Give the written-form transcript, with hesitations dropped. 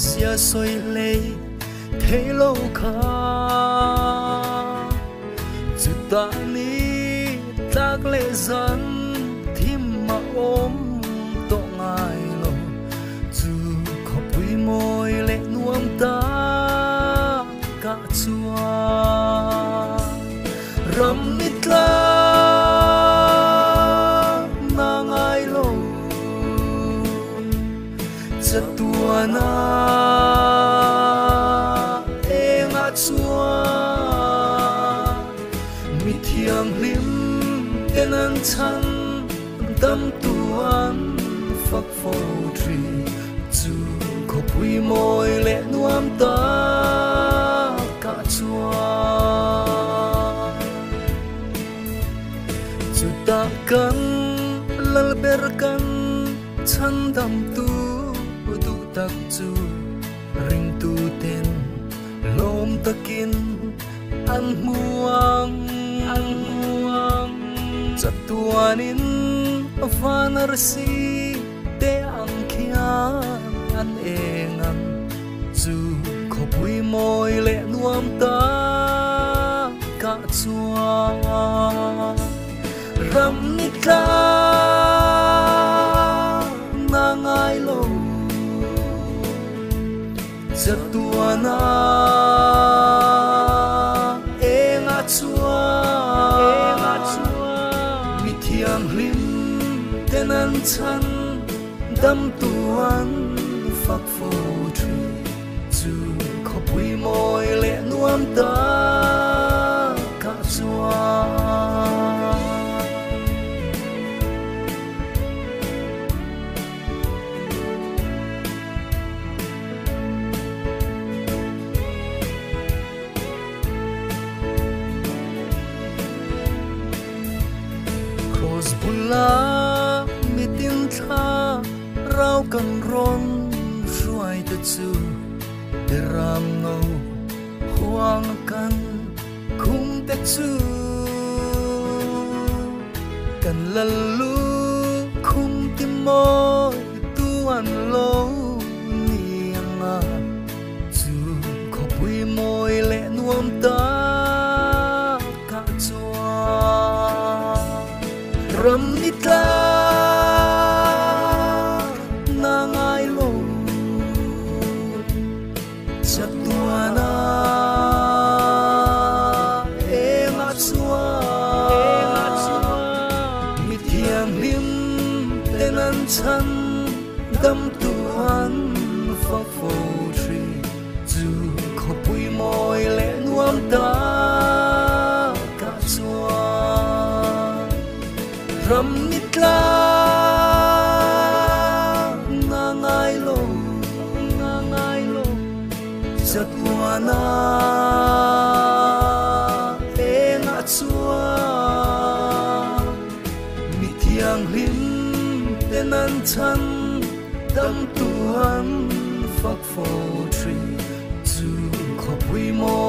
xia soi lệ thế lâu khá chữ ta ni tác lệ dân thêm mà ôm to ngài lo dù khó bùi môi lệ nuông ta cả chua rầm nít la na ngài lo chật tua na e ngã chua mi thiang lim tên anh chăn đâm tuan phật phô trì dù khó bùi môi lệ nuông ta cả chua dù ta cần lal ber kan chan đâm tu du tak chu ring tu ten lom takin an muang chặt tuanin vanar si te ang khia an engan chu khó bùi môi lệ nuông ta cả chua ram nít la na ngai lo chật tua na e ngã chua mi thiang lim tên anh chăn đâm tuan phật phô trì dù khó bùi môi lệ nuông ta cả chua bula mi tin tha rau kan ron ruai te chu te ram no huang kan khung te chu kan lalu khung ti mo tuan lo nianga chu khó bùi môi lệ nuông ta cả chua ram nít la na ngai lo chặt tua na e ngã chua mi thiang lim tên anh chăn đâm tuan phật phô trì dù khó bùi môi lệ nuông ta cả chua ram nít la na ngai lo chặt tua na e ngã chua mi thiang lim tên anh chăn đâm tuan phật phô trì dù khó bùi môi